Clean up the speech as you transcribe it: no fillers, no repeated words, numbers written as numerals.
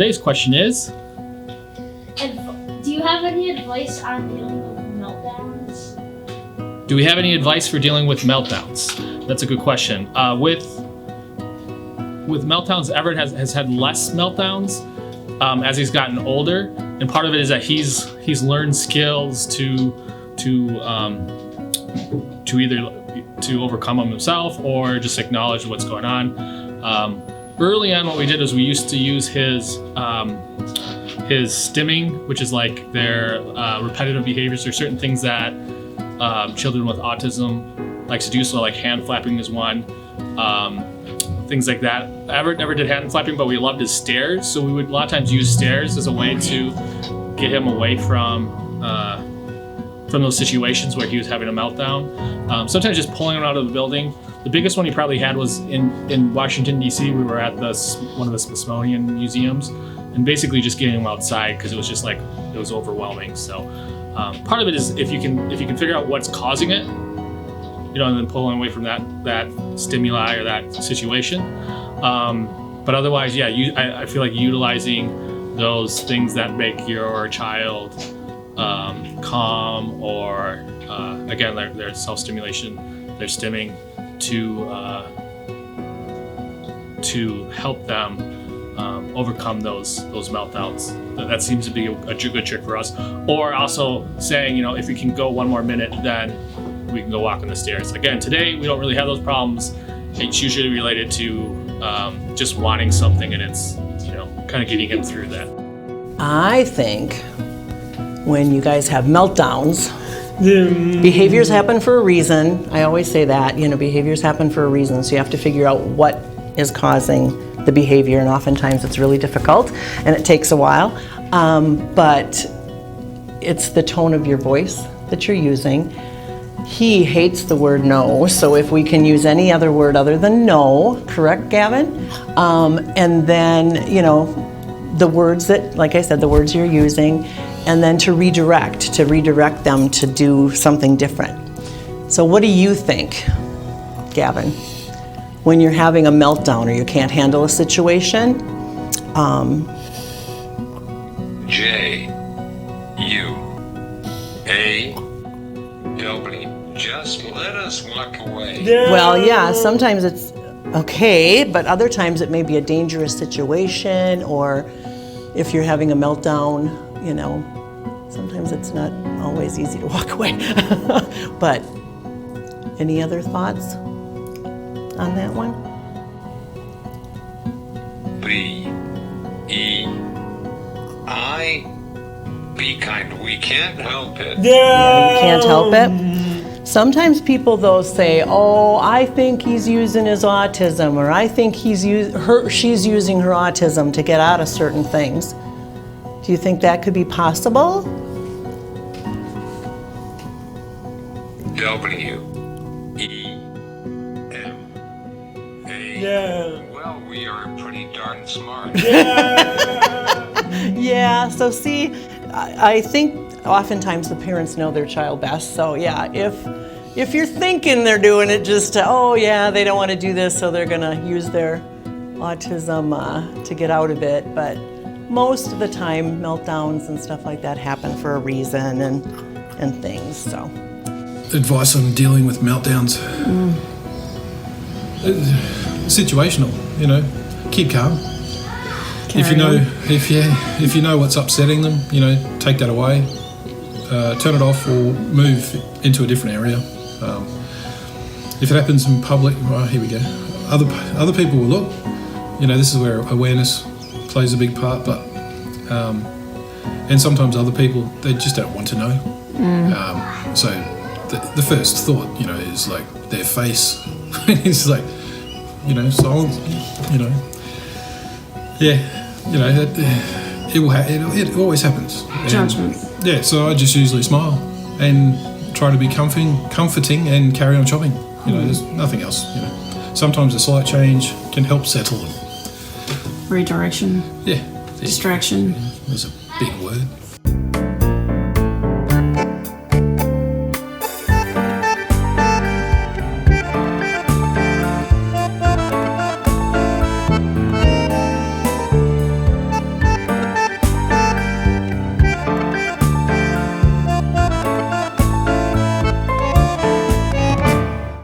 today's question is, do you have any advice on dealing with meltdowns? do we have any advice for dealing with meltdowns? That's a good question. With meltdowns, Everett has had less meltdowns as he's gotten older, and part of it is that he's learned skills to either to overcome them himself or just acknowledge what's going on. Early on, what we did is we used to use his stimming, which is like their repetitive behaviors. There's certain things that children with autism likes to do, so like hand flapping is one. Things like that. Everett never did hand flapping, but we loved his stares. So we would a lot of times use stares as a way to get him away from those situations where he was having a meltdown. Sometimes just pulling him out of the building. The biggest one he probably had was in Washington, D.C. We were at one of the Smithsonian museums, and basically just getting him outside because it was just like, it was overwhelming. So part of it is if you can figure out what's causing it, and then pulling away from that stimuli or that situation. But otherwise, yeah, I feel like utilizing those things that make your child calm, or again, their self-stimulation, their stimming, to help them overcome those meltdowns. That seems to be a good trick for us. Or also saying, if you can go one more minute, then we can go walk on the stairs. Again, today we don't really have those problems. It's usually related to just wanting something, and it's kind of getting him through that. I think when you guys have meltdowns, behaviors happen for a reason. I always say that, behaviors happen for a reason. So you have to figure out what is causing the behavior, and oftentimes it's really difficult and it takes a while. But it's the tone of your voice that you're using. He hates the word no, so if we can use any other word other than no, correct, Gavin? And then, the words that, like I said, the words you're using, and then to redirect them to do something different. So what do you think, Gavin, when you're having a meltdown or you can't handle a situation? J-U-A-W. Just let us walk away. Well, yeah, sometimes it's okay, but other times it may be a dangerous situation, or if you're having a meltdown, sometimes it's not always easy to walk away. But any other thoughts on that one? B-E-I. Be kind. We can't help it. Yeah, you can't help it. Sometimes people, though, say, oh, I think he's using his autism, or I think she's using her autism to get out of certain things. Do you think that could be possible? W-E-M-A. Yeah. Well, we are pretty darn smart. Yeah, so see, I think oftentimes the parents know their child best. So yeah, if you're thinking they're doing it just to, they don't want to do this, so they're gonna use their autism to get out of it. But most of the time, meltdowns and stuff like that happen for a reason and things. So advice on dealing with meltdowns. Situational, keep calm. If you know what's upsetting them, take that away, turn it off, or move into a different area. If it happens in public, well, here we go. Other people will look. This is where awareness plays a big part. But and sometimes other people, they just don't want to know. So the first thought, is like their face. It's like, silence. Yeah. It always happens. Judgment. Yeah, so I just usually smile and try to be comforting and carry on shopping. There's nothing else. Sometimes a slight change can help settle them. Redirection. Yeah. Distraction. There's a big word.